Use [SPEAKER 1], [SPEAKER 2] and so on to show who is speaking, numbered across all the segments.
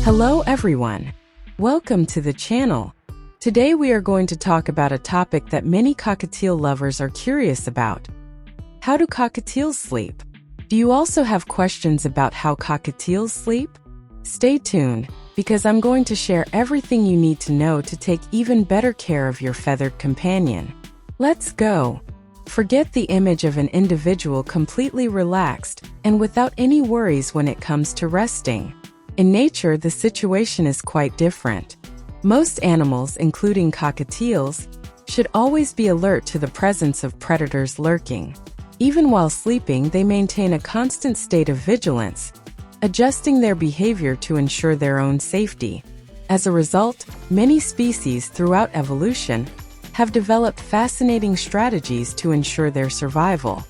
[SPEAKER 1] Hello everyone! Welcome to the channel. Today we are going to talk about a topic that many cockatiel lovers are curious about. How do cockatiels sleep? Do you also have questions about how cockatiels sleep? Stay tuned, because I'm going to share everything you need to know to take even better care of your feathered companion. Let's go! Forget the image of an individual completely relaxed and without any worries when it comes to resting. In nature, the situation is quite different. Most animals, including cockatiels, should always be alert to the presence of predators lurking. Even while sleeping, they maintain a constant state of vigilance, adjusting their behavior to ensure their own safety. As a result, many species throughout evolution have developed fascinating strategies to ensure their survival.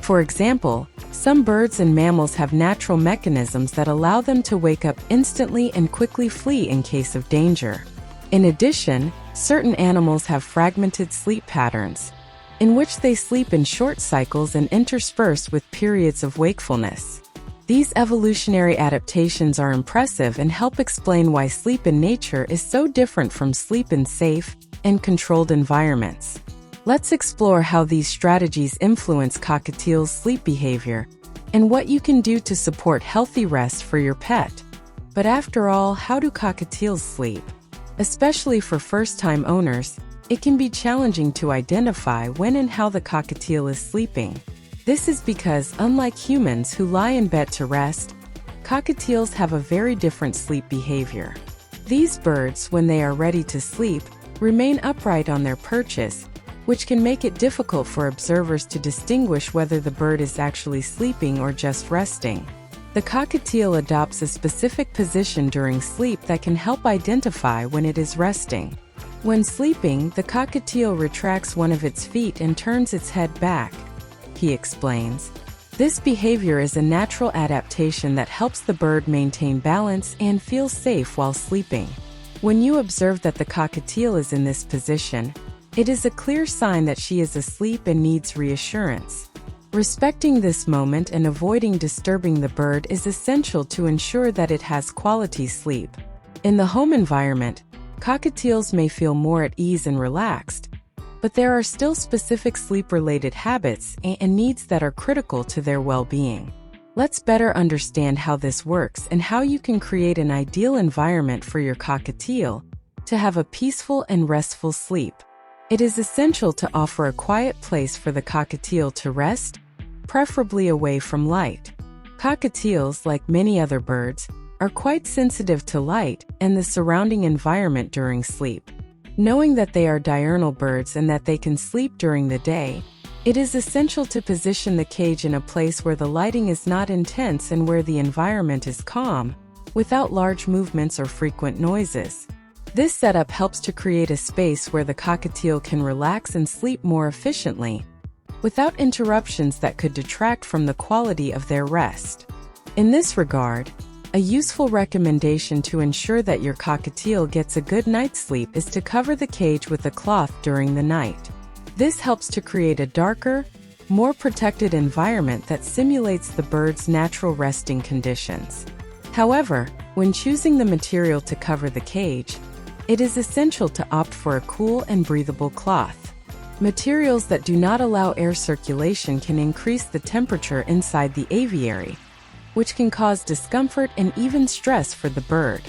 [SPEAKER 1] For example, some birds and mammals have natural mechanisms that allow them to wake up instantly and quickly flee in case of danger. In addition, certain animals have fragmented sleep patterns, in which they sleep in short cycles and interspersed with periods of wakefulness. These evolutionary adaptations are impressive and help explain why sleep in nature is so different from sleep in safe and controlled environments. Let's explore how these strategies influence cockatiels' sleep behavior and what you can do to support healthy rest for your pet. But after all, how do cockatiels sleep? Especially for first-time owners, it can be challenging to identify when and how the cockatiel is sleeping. This is because, unlike humans who lie in bed to rest, cockatiels have a very different sleep behavior. These birds, when they are ready to sleep, remain upright on their perches, which can make it difficult for observers to distinguish whether the bird is actually sleeping or just resting. The cockatiel adopts a specific position during sleep that can help identify when it is resting. When sleeping, the cockatiel retracts one of its feet and turns its head back, he explains. This behavior is a natural adaptation that helps the bird maintain balance and feel safe while sleeping. When you observe that the cockatiel is in this position, it is a clear sign that she is asleep and needs reassurance. Respecting this moment and avoiding disturbing the bird is essential to ensure that it has quality sleep. In the home environment, cockatiels may feel more at ease and relaxed, but there are still specific sleep-related habits and needs that are critical to their well-being. Let's better understand how this works and how you can create an ideal environment for your cockatiel to have a peaceful and restful sleep. It is essential to offer a quiet place for the cockatiel to rest, preferably away from light. Cockatiels, like many other birds, are quite sensitive to light and the surrounding environment during sleep. Knowing that they are diurnal birds and that they can sleep during the day, it is essential to position the cage in a place where the lighting is not intense and where the environment is calm, without large movements or frequent noises. This setup helps to create a space where the cockatiel can relax and sleep more efficiently, without interruptions that could detract from the quality of their rest. In this regard, a useful recommendation to ensure that your cockatiel gets a good night's sleep is to cover the cage with a cloth during the night. This helps to create a darker, more protected environment that simulates the bird's natural resting conditions. However, when choosing the material to cover the cage, it is essential to opt for a cool and breathable cloth. Materials that do not allow air circulation can increase the temperature inside the aviary, which can cause discomfort and even stress for the bird.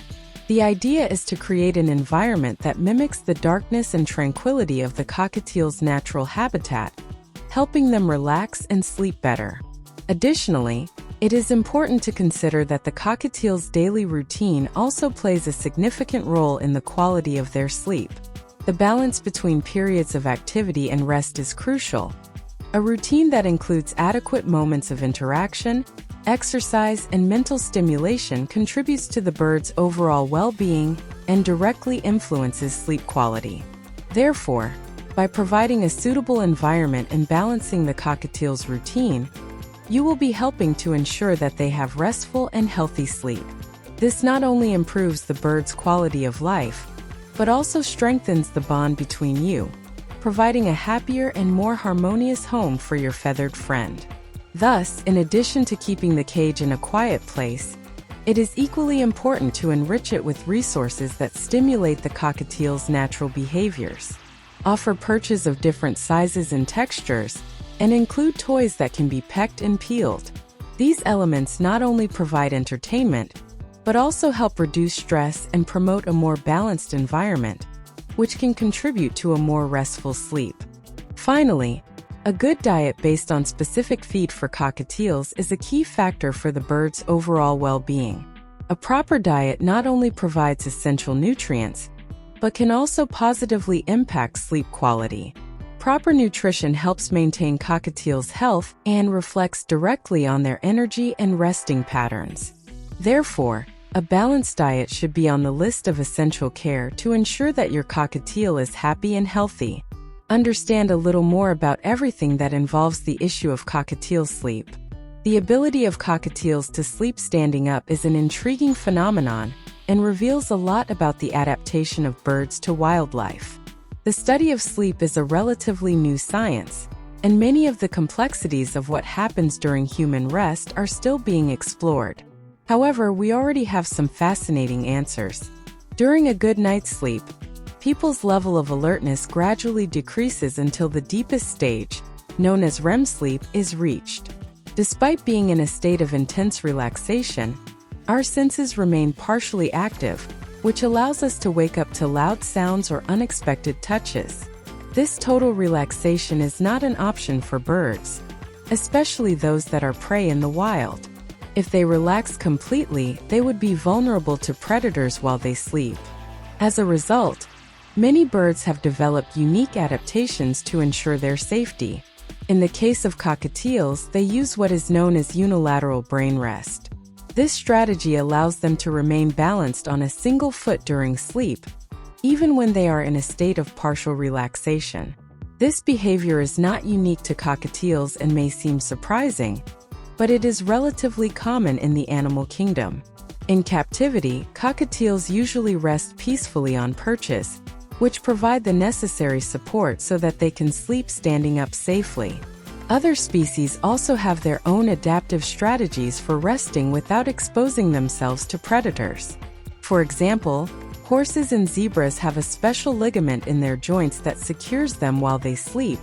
[SPEAKER 1] The idea is to create an environment that mimics the darkness and tranquility of the cockatiel's natural habitat, helping them relax and sleep better. Additionally, it is important to consider that the cockatiel's daily routine also plays a significant role in the quality of their sleep. The balance between periods of activity and rest is crucial. A routine that includes adequate moments of interaction, exercise, and mental stimulation contributes to the bird's overall well-being and directly influences sleep quality. Therefore, by providing a suitable environment and balancing the cockatiel's routine, you will be helping to ensure that they have restful and healthy sleep. This not only improves the bird's quality of life, but also strengthens the bond between you, providing a happier and more harmonious home for your feathered friend. Thus, in addition to keeping the cage in a quiet place, it is equally important to enrich it with resources that stimulate the cockatiel's natural behaviors, offer perches of different sizes and textures, and include toys that can be pecked and peeled. These elements not only provide entertainment, but also help reduce stress and promote a more balanced environment, which can contribute to a more restful sleep. Finally, a good diet based on specific feed for cockatiels is a key factor for the bird's overall well-being. A proper diet not only provides essential nutrients, but can also positively impact sleep quality. Proper nutrition helps maintain cockatiels' health and reflects directly on their energy and resting patterns. Therefore, a balanced diet should be on the list of essential care to ensure that your cockatiel is happy and healthy. Understand a little more about everything that involves the issue of cockatiel sleep. The ability of cockatiels to sleep standing up is an intriguing phenomenon and reveals a lot about the adaptation of birds to wildlife. The study of sleep is a relatively new science, and many of the complexities of what happens during human rest are still being explored. However, we already have some fascinating answers. During a good night's sleep, people's level of alertness gradually decreases until the deepest stage, known as REM sleep, is reached. Despite being in a state of intense relaxation, our senses remain partially active, which allows us to wake up to loud sounds or unexpected touches. This total relaxation is not an option for birds, especially those that are prey in the wild. If they relax completely, they would be vulnerable to predators while they sleep. As a result, many birds have developed unique adaptations to ensure their safety. In the case of cockatiels, they use what is known as unilateral brain rest. This strategy allows them to remain balanced on a single foot during sleep, even when they are in a state of partial relaxation. This behavior is not unique to cockatiels and may seem surprising, but it is relatively common in the animal kingdom. In captivity, cockatiels usually rest peacefully on perches, which provide the necessary support so that they can sleep standing up safely. Other species also have their own adaptive strategies for resting without exposing themselves to predators. For example, horses and zebras have a special ligament in their joints that secures them while they sleep,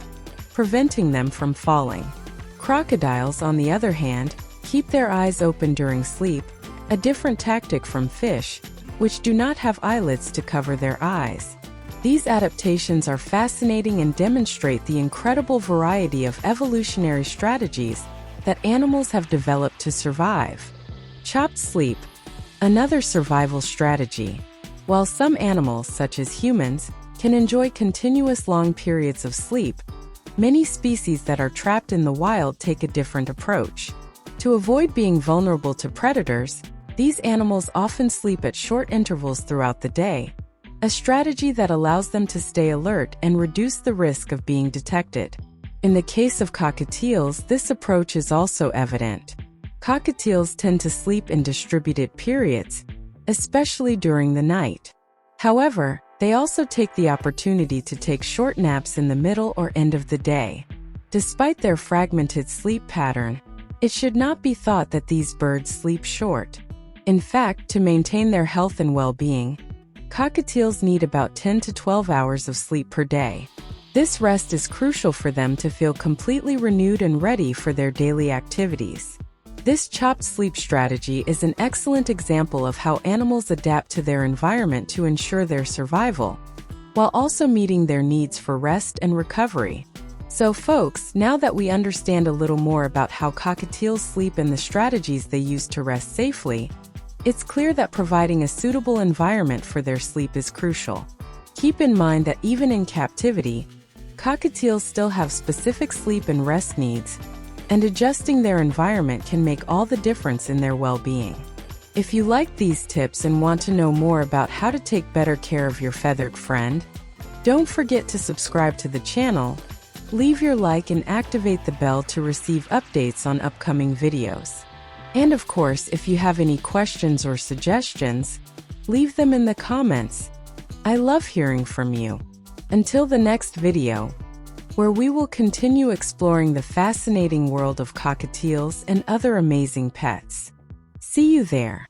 [SPEAKER 1] preventing them from falling. Crocodiles, on the other hand, keep their eyes open during sleep, a different tactic from fish, which do not have eyelids to cover their eyes. These adaptations are fascinating and demonstrate the incredible variety of evolutionary strategies that animals have developed to survive. Chopped sleep, another survival strategy. While some animals, such as humans, can enjoy continuous long periods of sleep, many species that are trapped in the wild take a different approach. To avoid being vulnerable to predators, these animals often sleep at short intervals throughout the day, a strategy that allows them to stay alert and reduce the risk of being detected. In the case of cockatiels, this approach is also evident. Cockatiels tend to sleep in distributed periods, especially during the night. However, they also take the opportunity to take short naps in the middle or end of the day. Despite their fragmented sleep pattern, it should not be thought that these birds sleep short. In fact, to maintain their health and well-being, cockatiels need about 10 to 12 hours of sleep per day. This rest is crucial for them to feel completely renewed and ready for their daily activities. This chopped sleep strategy is an excellent example of how animals adapt to their environment to ensure their survival, while also meeting their needs for rest and recovery. So folks, now that we understand a little more about how cockatiels sleep and the strategies they use to rest safely, it's clear that providing a suitable environment for their sleep is crucial. Keep in mind that even in captivity, cockatiels still have specific sleep and rest needs, and adjusting their environment can make all the difference in their well-being. If you like these tips and want to know more about how to take better care of your feathered friend, don't forget to subscribe to the channel, leave your like and activate the bell to receive updates on upcoming videos. And of course, if you have any questions or suggestions, leave them in the comments. I love hearing from you. Until the next video, where we will continue exploring the fascinating world of cockatiels and other amazing pets. See you there.